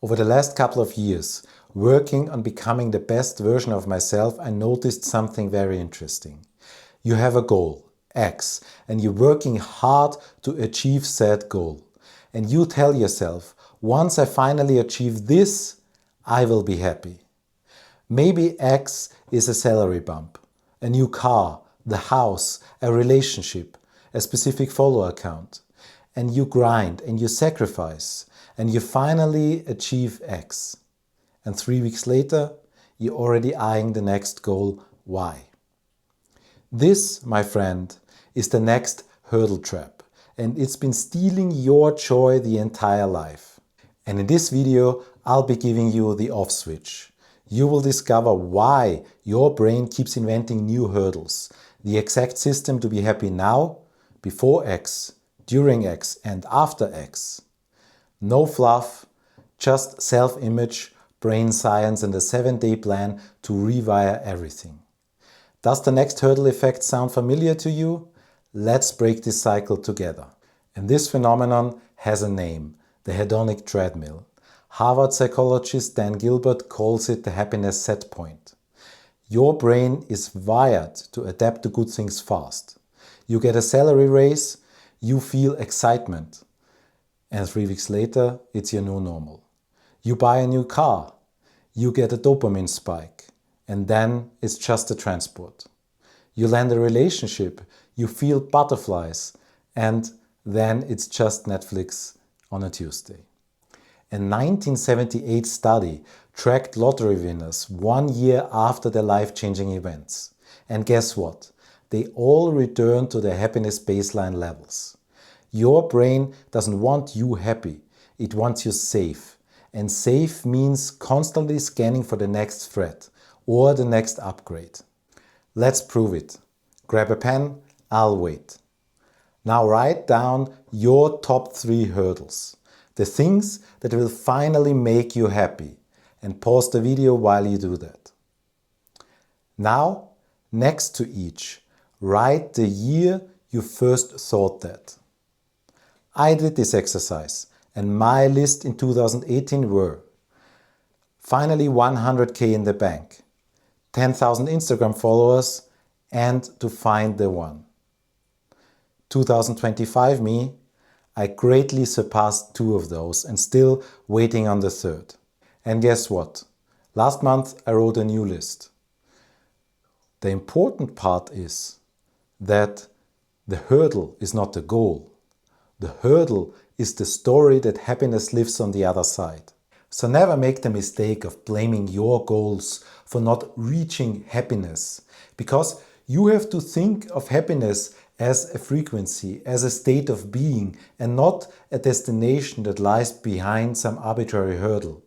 Over the last couple of years, working on becoming the best version of myself, I noticed something very interesting. You have a goal, X, and you're working hard to achieve said goal. And you tell yourself, once I finally achieve this, I will be happy. Maybe X is a salary bump, a new car, the house, a relationship, a specific follower count. And you grind and you sacrifice and you finally achieve X. And 3 weeks later, you're already eyeing the next goal, Y. This, my friend, is the next hurdle trap, and it's been stealing your joy the entire life. And in this video, I'll be giving you the off switch. You will discover why your brain keeps inventing new hurdles, the exact system to be happy now, before X, during X and after X. No fluff, just self-image, brain science and a 7-day plan to rewire everything. Does the next hurdle effect sound familiar to you? Let's break this cycle together. And this phenomenon has a name, the hedonic treadmill. Harvard psychologist Dan Gilbert calls it the happiness set point. Your brain is wired to adapt to good things fast. You get a salary raise, you feel excitement, and 3 weeks later, it's your new normal. You buy a new car, you get a dopamine spike, and then it's just a transport. You land a relationship, you feel butterflies, and then it's just Netflix on a Tuesday. A 1978 study tracked lottery winners 1 year after their life-changing events. And guess what? They all returned to their happiness baseline levels. Your brain doesn't want you happy, it wants you safe. And safe means constantly scanning for the next threat or the next upgrade. Let's prove it. Grab a pen, I'll wait. Now write down your top 3 hurdles. The things that will finally make you happy. And pause the video while you do that. Now, next to each, write the year you first thought that. I did this exercise and my list in 2018 were finally 100k in the bank, 10,000 Instagram followers and to find the one. 2025 me, I greatly surpassed 2 of those and still waiting on the 3rd. And guess what? Last month I wrote a new list. The important part is that the hurdle is not the goal. The hurdle is the story that happiness lives on the other side. So never make the mistake of blaming your goals for not reaching happiness, because you have to think of happiness as a frequency, as a state of being, and not a destination that lies behind some arbitrary hurdle.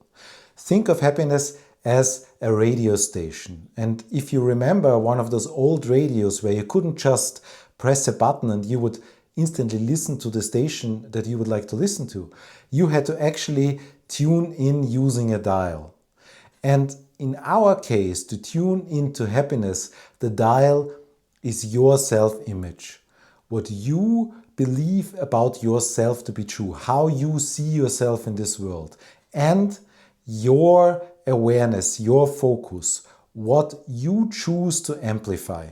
Think of happiness as a radio station. And if you remember one of those old radios where you couldn't just press a button and you would instantly listen to the station that you would like to listen to, you had to actually tune in using a dial. And in our case, to tune into happiness, the dial is your self-image. What you believe about yourself to be true, how you see yourself in this world, and your awareness, your focus, what you choose to amplify.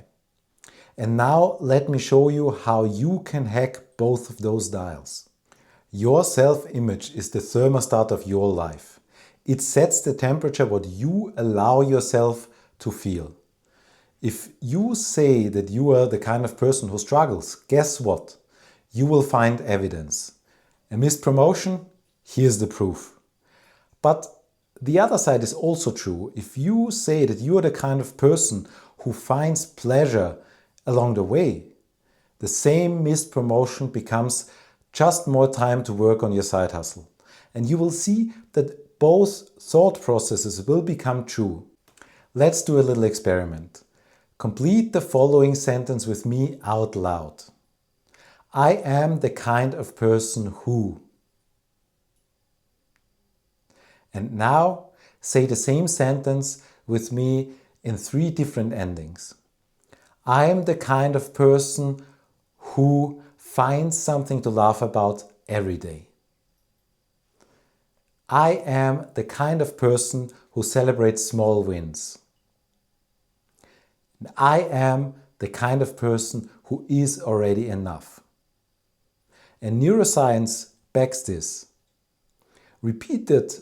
And now let me show you how you can hack both of those dials. Your self-image is the thermostat of your life. It sets the temperature what you allow yourself to feel. If you say that you are the kind of person who struggles, guess what? You will find evidence. A missed promotion? Here's the proof. But the other side is also true. If you say that you are the kind of person who finds pleasure along the way, the same missed promotion becomes just more time to work on your side hustle. And you will see that both thought processes will become true. Let's do a little experiment. Complete the following sentence with me out loud. I am the kind of person who. And now say the same sentence with me in 3 different endings. I am the kind of person who finds something to laugh about every day. I am the kind of person who celebrates small wins. I am the kind of person who is already enough. And neuroscience backs this. Repeated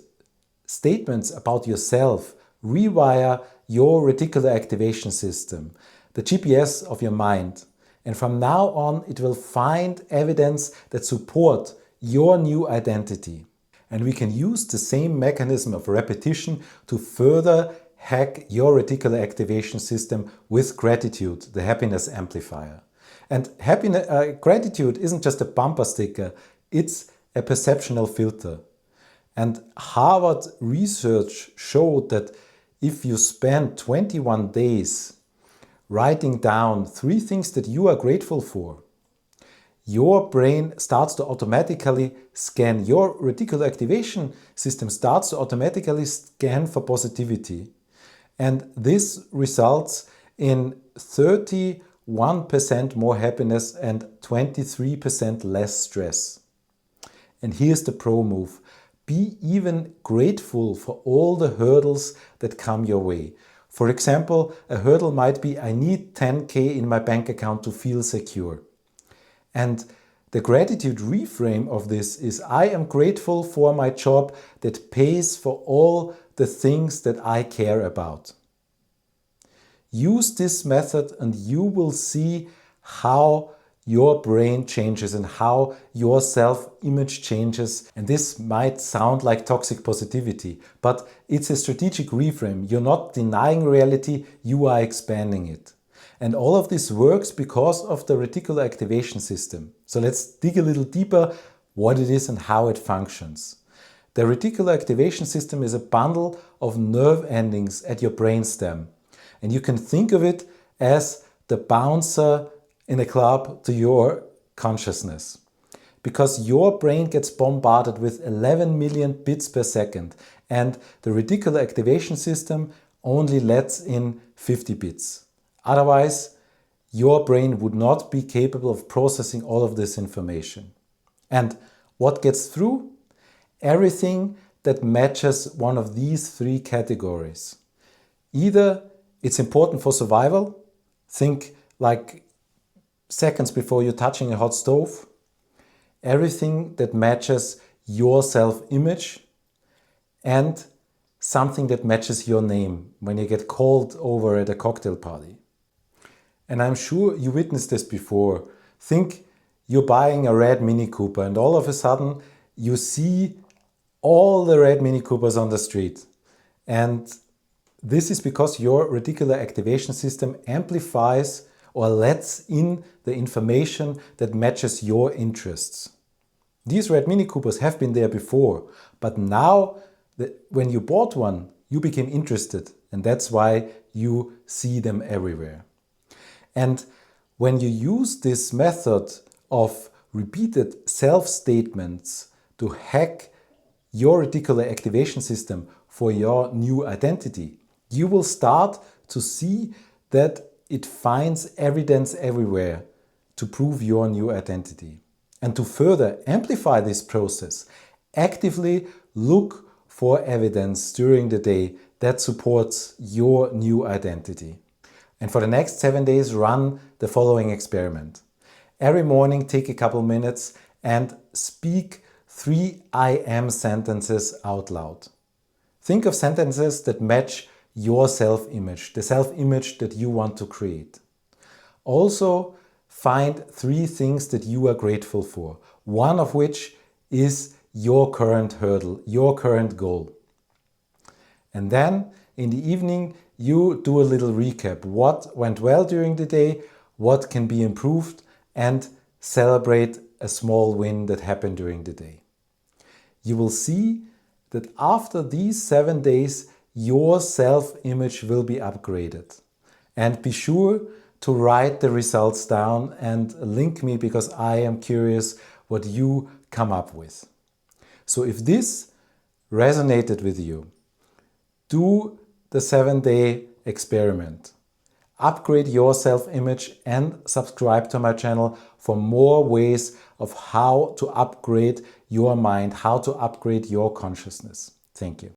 statements about yourself rewire your reticular activation system, the GPS of your mind. And from now on, it will find evidence that support your new identity. And we can use the same mechanism of repetition to further hack your reticular activation system with gratitude, the happiness amplifier. And gratitude isn't just a bumper sticker, it's a perceptual filter. And Harvard research showed that if you spend 21 days writing down 3 things that you are grateful for, your brain starts to automatically scan, your reticular activation system starts to automatically scan for positivity. And this results in 31% more happiness and 23% less stress. And here's the pro move. Be even grateful for all the hurdles that come your way. For example, a hurdle might be, I need 10K in my bank account to feel secure. And the gratitude reframe of this is, I am grateful for my job that pays for all the things that I care about. Use this method and you will see how your brain changes and how your self-image changes. And this might sound like toxic positivity, but it's a strategic reframe. You're not denying reality, you are expanding it. And all of this works because of the reticular activation system. So let's dig a little deeper what it is and how it functions. The reticular activation system is a bundle of nerve endings at your brainstem. And you can think of it as the bouncer in a club to your consciousness. Because your brain gets bombarded with 11 million bits per second and the reticular activation system only lets in 50 bits. Otherwise, your brain would not be capable of processing all of this information. And what gets through? Everything that matches one of these 3 categories. Either it's important for survival, think like seconds before you're touching a hot stove. Everything that matches your self-image and something that matches your name when you get called over at a cocktail party. And I'm sure you witnessed this before. Think you're buying a red Mini Cooper and all of a sudden you see all the red Mini Coopers on the street. And this is because your reticular activation system amplifies or lets in the information that matches your interests. These red Mini Coopers have been there before, but now when you bought one, you became interested, and that's why you see them everywhere. And when you use this method of repeated self-statements to hack your reticular activation system for your new identity, you will start to see that it finds evidence everywhere to prove your new identity. And to further amplify this process, actively look for evidence during the day that supports your new identity. And for the next 7 days, run the following experiment. Every morning, take a couple minutes and speak 3 I am sentences out loud. Think of sentences that match your self-image, the self-image that you want to create. Also, find 3 things that you are grateful for, one of which is your current hurdle, your current goal. And then in the evening, you do a little recap. What went well during the day, what can be improved, and celebrate a small win that happened during the day. You will see that after these 7 days, your self-image will be upgraded. And be sure to write the results down and link me because I am curious what you come up with. So if this resonated with you, do the 7-day experiment. Upgrade your self-image and subscribe to my channel for more ways of how to upgrade your mind, how to upgrade your consciousness. Thank you.